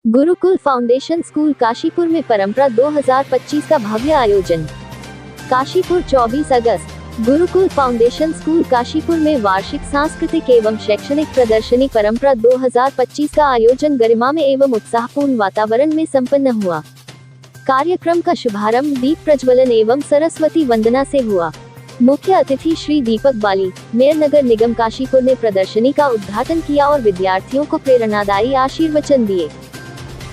Gurukul foundation school Kashipur में परंपरा 2025 का भव्य आयोजन। काशीपुर 24 अगस्त। गुरुकुल फाउंडेशन स्कूल काशीपुर में वार्षिक सांस्कृतिक एवं शैक्षणिक प्रदर्शनी परंपरा 2025 का आयोजन गरिमामय एवं उत्साहपूर्ण वातावरण में संपन्न हुआ। कार्यक्रम का शुभारंभ दीप प्रज्वलन एवं सरस्वती वंदना से हुआ। मुख्य अतिथि श्री दीपक बाली, मेयर नगर निगम काशीपुर ने प्रदर्शनी का उद्घाटन किया और विद्यार्थियों को प्रेरणादायी आशीर्वचन दिए।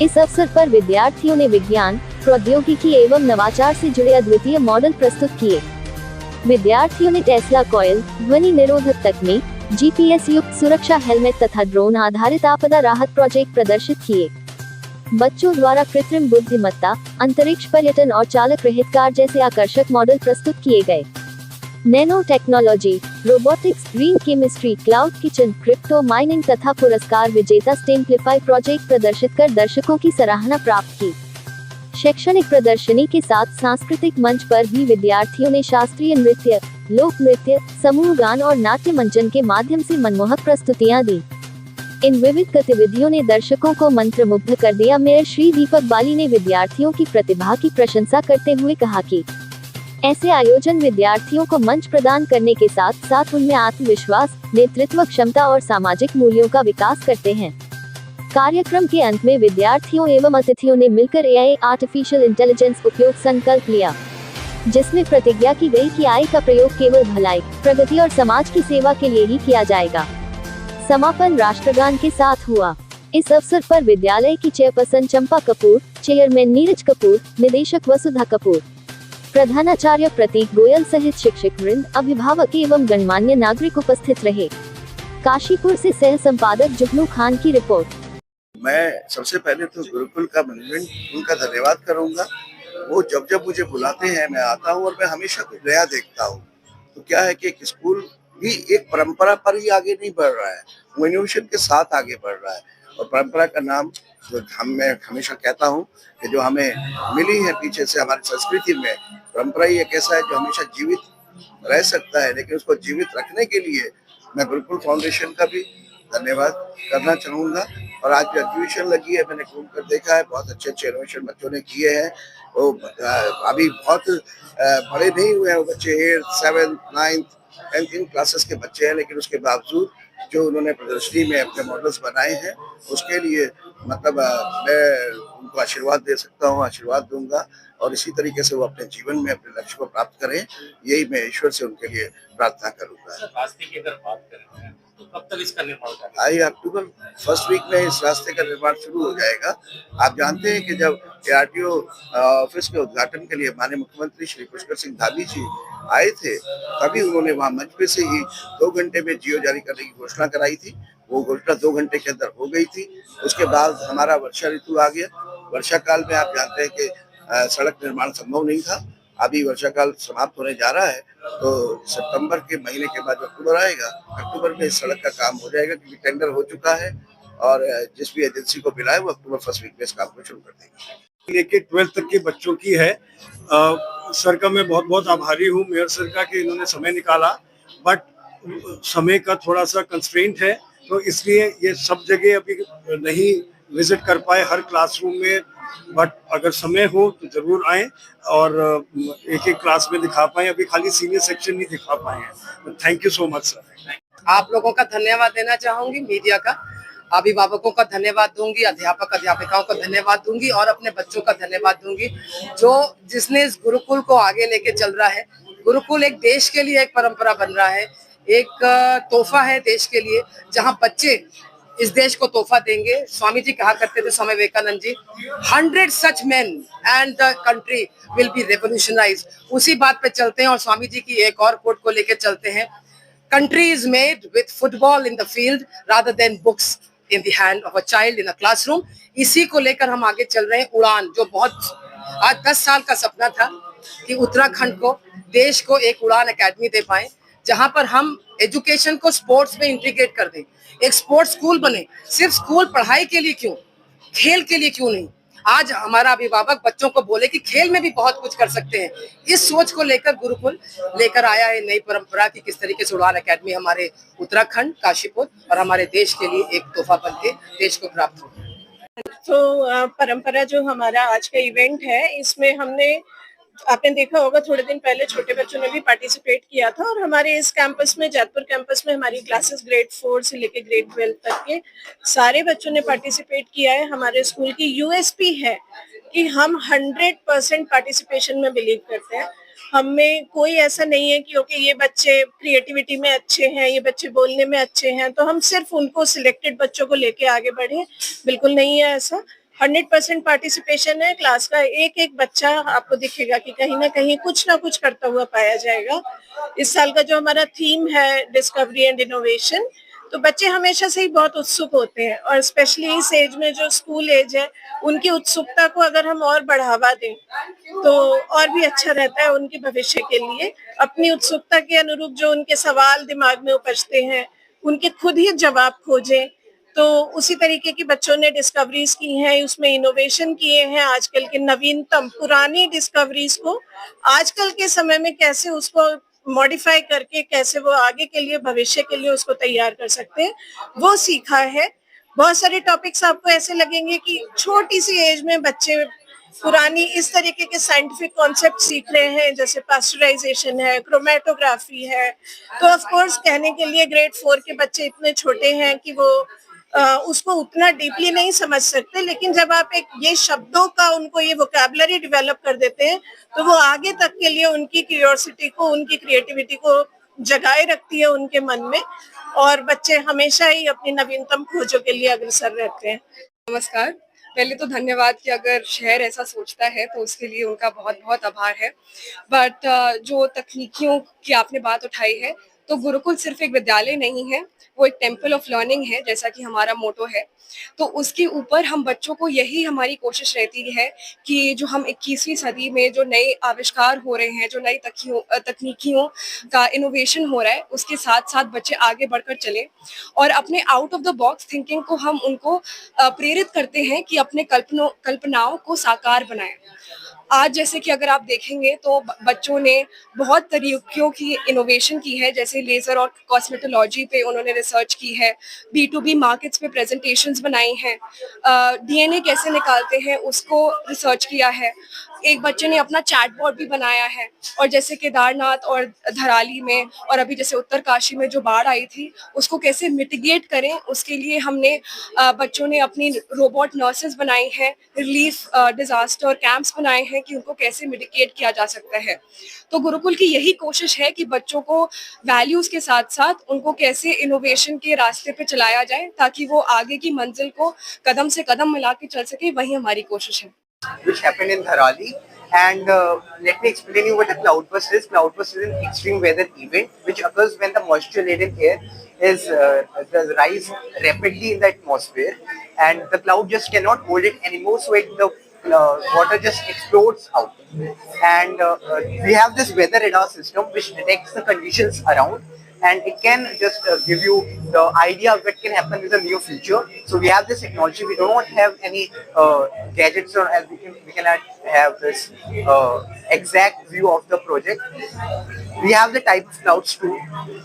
इस अवसर पर विद्यार्थियों ने विज्ञान, प्रौद्योगिकी एवं नवाचार से जुड़े अद्वितीय मॉडल प्रस्तुत किए। विद्यार्थियों ने टेस्ला कॉइल, ध्वनि निरोधक तकनीक, जीपीएस युक्त सुरक्षा हेलमेट तथा ड्रोन आधारित आपदा राहत प्रोजेक्ट प्रदर्शित किए। बच्चों द्वारा कृत्रिम बुद्धिमत्ता, अंतरिक्ष पर्यटन और चालक रहित कार जैसे आकर्षक मॉडल प्रस्तुत किए गए। Nano technology, robotics, green chemistry, cloud kitchen, crypto mining तथा पुरस्कार विजेता स्टेम्प्लीफाई प्रोजेक्ट प्रदर्शित कर दर्शकों की सराहना प्राप्त की। शैक्षणिक प्रदर्शनी के साथ सांस्कृतिक मंच पर भी विद्यार्थियों ने शास्त्रीय नृत्य, लोक नृत्य, समूह गान और नाट्य मंचन के माध्यम से मनमोहक प्रस्तुतियां दी। इन विविध गतिविधियों ने दर्शकों को मंत्रमुग्ध कर दिया। मेयर श्री दीपक बाली ने विद्यार्थियों की प्रतिभा की प्रशंसा करते हुए कहा कि ऐसे आयोजन विद्यार्थियों को मंच प्रदान करने के साथ साथ उनमें आत्मविश्वास, नेतृत्व क्षमता और सामाजिक मूल्यों का विकास करते हैं। कार्यक्रम के अंत में विद्यार्थियों एवं अतिथियों ने मिलकर एआई आर्टिफिशियल इंटेलिजेंस उपयोग संकल्प लिया, जिसमें प्रतिज्ञा की गई कि एआई का प्रयोग केवल भलाई, प्रगति और समाज की सेवा के लिए ही किया जाएगा। समापन राष्ट्रगान के साथ हुआ। इस अवसर पर विद्यालय की चेयरपर्सन चंपा कपूर, चेयरमैन नीरज कपूर, निदेशक वसुधा कपूर, प्रधानाचार्य प्रतीक गोयल सहित शिक्षक वृंद, अभिभावक एवं गणमान्य नागरिक उपस्थित रहे। काशीपुर से सह संपादक जुगनू खान की रिपोर्ट। मैं सबसे पहले तो गुरुकुल का मैनेजमेंट उनका धन्यवाद करूंगा। वो जब जब मुझे बुलाते हैं मैं आता हूं और मैं हमेशा कुछ नया देखता हूं। तो क्या है कि एक स्कूल भी एक परंपरा पर ही आगे नहीं बढ़ रहा है, वो इनोवेशन के साथ आगे बढ़ रहा है। और परंपरा का नाम जो मैं हमेशा कहता हूं कि जो हमें मिली है पीछे से हमारी संस्कृति में, परंपरा ही एक ऐसा है जो हमेशा जीवित रह सकता है। लेकिन उसको जीवित रखने के लिए मैं गुरुकुल फाउंडेशन का भी धन्यवाद करना चाहूंगा। और आज जो एग्जीबिशन लगी है मैंने घूम कर देखा है, बहुत अच्छे अच्छे इनोवेशन बच्चों ने किए हैं। वो अभी बहुत बड़े नहीं हुए हैं वो बच्चे, 8th 7th 9th 10th इन क्लासेस के बच्चे हैं, लेकिन उसके बावजूद जो उन्होंने प्रदर्शनी में अपने मॉडल्स बनाए हैं उसके लिए मतलब मैं उनको आशीर्वाद दे सकता हूँ, आशीर्वाद दूंगा। और इसी तरीके से वो अपने जीवन में अपने लक्ष्य को प्राप्त करें, यही मैं ईश्वर से उनके लिए प्रार्थना करूंगा। रास्ते की अगर बात करें तो कब तक इसका निर्माण करेंगे? आई अक्टूबर फर्स्ट वीक में इस रास्ते का निर्माण शुरू हो जाएगा। आप जानते हैं कि जब आरटीओ ऑफिस के उद्घाटन के लिए माननीय मुख्यमंत्री श्री पुष्कर सिंह धामी जी आए थे, तभी उन्होंने वहां मंच पे से ही 2 घंटे में जियो जारी करने की घोषणा कराई थी। वो घोषणा 2 घंटे के अंदर हो गई थी। उसके बाद हमारा वर्षा ऋतु आ गया। वर्षा काल में आप जानते हैं कि सड़क निर्माण संभव नहीं था। अभी वर्षा काल समाप्त होने जा रहा है, तो सितंबर के महीने के बाद अक्टूबर आएगा, अक्टूबर में इस सड़क का काम हो जाएगा क्योंकि टेंडर हो चुका है। और जिस भी एजेंसी को मिला है वो अक्टूबर फर्स्ट वीक में इस काम को शुरू कर देंगे। लेके 12th तक के बच्चों की है। सर का मैं बहुत बहुत आभारी हूँ, मेयर सर का, कि इन्होंने समय निकाला। बट समय का थोड़ा सा कंस्ट्रेंट है, तो इसलिए ये सब जगह अभी नहीं विजिट कर पाए हर क्लासरूम में। बट अगर समय हो तो जरूर आए और एक एक क्लास में दिखा पाए। अभी खाली सीनियर सेक्शन नहीं दिखा पाए हैं। Thank you so much sir. आप लोगों का धन्यवाद देना चाहूंगी, मीडिया का, अभिभावकों का धन्यवाद दूंगी, अध्यापक अध्यापिकाओं का धन्यवाद दूंगी और अपने बच्चों का धन्यवाद दूंगी जो जिसने इस गुरुकुल को आगे लेके चल रहा है। गुरुकुल एक देश के लिए एक परंपरा बन रहा है, एक तोहफा है देश के लिए, जहां बच्चे इस देश को तोहफा देंगे। स्वामी जी कहा करते थे, Swami Vivekananda ji, 100 such men and the country will be revolutionised. उसी बात पे चलते हैं और स्वामी जी की एक और कोट को लेकर चलते हैं, country is made with football in the field rather than books in the hand of a child in a classroom। इसी को लेकर हम आगे चल रहे हैं। उड़ान, जो बहुत आज 10 साल का सपना था कि उत्तराखंड को, देश को एक उड़ान एकेडमी दे पाए, जहां पर हम एजुकेशन को स्पोर्ट्स में इंटीग्रेट कर दें, एक स्पोर्ट्स स्कूल बने। सिर्फ स्कूल पढ़ाई के लिए क्यों, खेल के लिए क्यों नहीं। आज हमारा अभिभावक बच्चों को बोले कि खेल में भी बहुत कुछ कर सकते हैं। इस सोच को लेकर गुरुकुल लेकर आया है नई परंपरा की किस तरीके से उड़ान एकेडमी हमारे उत्तराखंड, काशीपुर और हमारे देश के लिए एक तोहफा बनके देश को प्राप्त हो। तो परंपरा जो हमारा आज का इवेंट है, इसमें हमने आपने देखा होगा थोड़े दिन पहले छोटे बच्चों ने भी पार्टिसिपेट किया था, और हमारे इस कैंपस में, जयपुर कैंपस में, हमारी क्लासेस ग्रेड 4 से लेकर ग्रेड 12 तक के सारे बच्चों ने पार्टिसिपेट किया है। हमारे स्कूल की यूएसपी है कि हम 100% पार्टिसिपेशन में बिलीव करते हैं। हमें कोई ऐसा नहीं है कि ओके ये बच्चे क्रिएटिविटी में अच्छे हैं, ये बच्चे बोलने में अच्छे हैं, तो हम सिर्फ उनको सिलेक्टेड बच्चों को लेके आगे बढ़े, बिल्कुल नहीं है ऐसा। 100% पार्टिसिपेशन है। क्लास का एक एक बच्चा आपको दिखेगा कि कहीं ना कहीं कुछ ना कुछ करता हुआ पाया जाएगा। इस साल का जो हमारा थीम है डिस्कवरी एंड इनोवेशन, तो बच्चे हमेशा से ही बहुत उत्सुक होते हैं, और स्पेशली इस एज में जो स्कूल एज है, उनकी उत्सुकता को अगर हम और बढ़ावा दें तो और भी अच्छा रहता है उनके भविष्य के लिए। अपनी उत्सुकता के अनुरूप जो उनके सवाल दिमाग में उपजते हैं, उनके खुद ही जवाब खोजें। तो उसी तरीके की बच्चों ने डिस्कवरीज की हैं, उसमें इनोवेशन किए हैं। आजकल के नवीनतम पुरानी डिस्कवरीज को आजकल के समय में कैसे उसको मॉडिफाई करके कैसे वो आगे के लिए, भविष्य के लिए उसको तैयार कर सकते हैं, वो सीखा है। बहुत सारे टॉपिक्स आपको ऐसे लगेंगे कि छोटी सी एज में बच्चे पुरानी इस तरीके के साइंटिफिक कॉन्सेप्ट सीख रहे हैं, जैसे पास्चराइजेशन है, क्रोमेटोग्राफी है। तो ऑफ कोर्स कहने के लिए ग्रेड 4 के बच्चे इतने छोटे हैं कि वो उसको उतना डीपली नहीं समझ सकते, लेकिन जब आप एक ये शब्दों का उनको ये वोकैबुलरी डेवलप कर देते हैं, तो वो आगे तक के लिए उनकी क्यूरियोसिटी को, उनकी क्रिएटिविटी को जगाए रखती है उनके मन में, और बच्चे हमेशा ही अपनी नवीनतम खोजों के लिए अग्रसर रहते हैं। नमस्कार। पहले तो धन्यवाद कि अगर शहर ऐसा सोचता है तो उसके लिए उनका बहुत बहुत आभार है। बट जो तकनीकियों की आपने बात उठाई है, तो गुरुकुल सिर्फ एक विद्यालय नहीं है, वो एक टेम्पल ऑफ लर्निंग है, जैसा कि हमारा मोटो है। तो उसके ऊपर हम बच्चों को, यही हमारी कोशिश रहती है कि जो हम 21वीं सदी में जो नए आविष्कार हो रहे हैं, जो नई तकनीकियों का इनोवेशन हो रहा है, उसके साथ साथ बच्चे आगे बढ़कर चलें, और अपने out of the box thinking को हम उनको प्रेरित करते हैं कि अपने कल्पनाओं को साकार बनाएं। आज जैसे कि अगर आप देखेंगे तो बच्चों ने बहुत तरीकों की इनोवेशन की है, जैसे लेजर और कॉस्मेटोलॉजी पे उन्होंने रिसर्च की है, B2B मार्केट्स पे प्रेजेंटेशंस बनाई हैं, DNA कैसे निकालते हैं उसको रिसर्च किया है। एक बच्चे ने अपना चैटबॉट भी बनाया है, और जैसे केदारनाथ और धराली में, और अभी जैसे उत्तरकाशी में जो बाढ़ आई थी, उसको कैसे मिटिगेट करें, उसके लिए हमने बच्चों ने अपनी रोबोट नर्सेस बनाई हैं, रिलीफ डिजास्टर कैंप्स बनाए हैं कि उनको कैसे मिटिगेट किया जा सकता है। तो गुरुकुल की यही कोशिश है कि बच्चों को वैल्यूज के साथ साथ उनको कैसे इनोवेशन के रास्ते पे चलाया जाए, ताकि वो आगे की मंजिल को कदम से कदम मिला के चल सके, वही हमारी कोशिश है। Which happened in Dharali, and let me explain you what a cloudburst is. Cloudburst is an extreme weather event which occurs when the moisture-laden air is does rise rapidly in the atmosphere, and the cloud just cannot hold it anymore, so the water just explodes out. And we have this weather radar system which detects the conditions around, and it can just give you the idea of what can happen in the near future. So we have this technology. We do not have any gadgets, or as we cannot have this exact view of the project. We have the type of clouds too.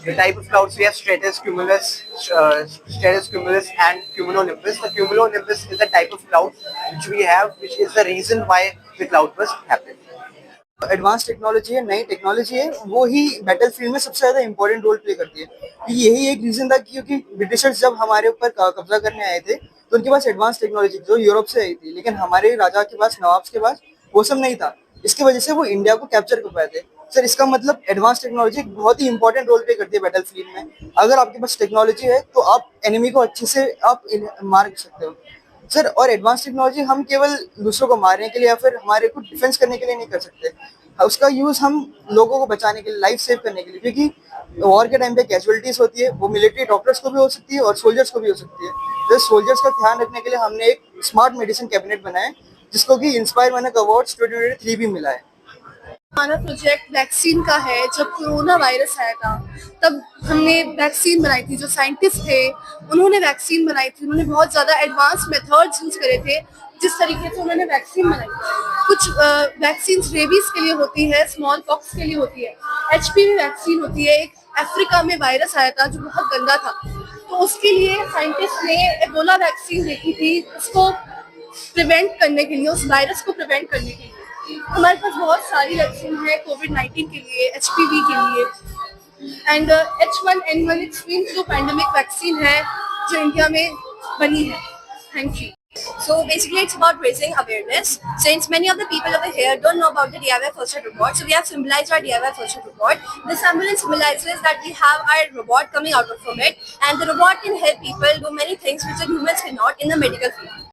The type of clouds we have stratus cumulus, and cumulonimbus. The cumulonimbus is the type of cloud which we have, which is the reason why the cloudburst happened. Advance technology है, नई technology है, वो ही battle field में सबसे ज्यादा important role play करती है। यही एक रीजन था, क्योंकि ब्रिटिशर्स जब हमारे ऊपर कब्जा करने आए थे, तो उनके पास एडवांस टेक्नोलॉजी जो यूरोप से आई थी, लेकिन हमारे राजा के पास, नवाब्स के पास वो सब नहीं था। इसकी वजह से वो इंडिया को कैप्चर कर पाए थे। सर, इसका मतलब एडवांस टेक्नोलॉजी बहुत ही इंपॉर्टेंट रोल प्ले करती है बैटल फील्ड में। अगर आपके पास टेक्नोलॉजी है तो आप एनिमी को अच्छे से आप मार सकते हो सर। और एडवांस टेक्नोलॉजी हम केवल दूसरों को मारने के लिए या फिर हमारे को डिफेंस करने के लिए नहीं कर सकते, उसका यूज हम लोगों को बचाने के लिए, लाइफ सेव करने के लिए, क्योंकि वॉर के टाइम पे कैजुअलिटीज होती है, वो मिलिट्री डॉक्टर्स को भी हो सकती है और सोल्जर्स को भी हो सकती है। तो सोल्जर्स का ध्यान रखने के लिए हमने एक स्मार्ट मेडिसिन कैबिनेट बनाया, जिसको कि इंस्पायर मैन अवार्ड 2023 भी मिला है। हमारा प्रोजेक्ट वैक्सीन का है। जब कोरोना वायरस आया था तब हमने वैक्सीन बनाई थी। जो साइंटिस्ट थे उन्होंने वैक्सीन बनाई थी, उन्होंने बहुत ज़्यादा एडवांस मेथड्स यूज करे थे जिस तरीके से उन्होंने वैक्सीन बनाई। कुछ वैक्सीन रेबीज के लिए होती है, स्मॉल पॉक्स के लिए होती है, HPV वैक्सीन होती है। एक अफ्रीका में वायरस आया था जो बहुत गंदा था, तो उसके लिए साइंटिस्ट ने एबोला वैक्सीन देखी थी, उसको प्रिवेंट करने के लिए, उस वायरस को प्रिवेंट करने के लिए। हमारे पास बहुत सारी वैक्सीन है कोविड-19 के लिए, HPV के लिए and H1N1 extreme flu pandemic vaccine है जो इंडिया में बनी है। Thank you. So basically it's about raising awareness since many of the people over here don't know about the DIY first aid robot. So we have symbolized our DIY first aid robot. This ambulance symbolizes that we have our robot coming out from it, and the robot can help people do many things which the humans cannot in the medical field.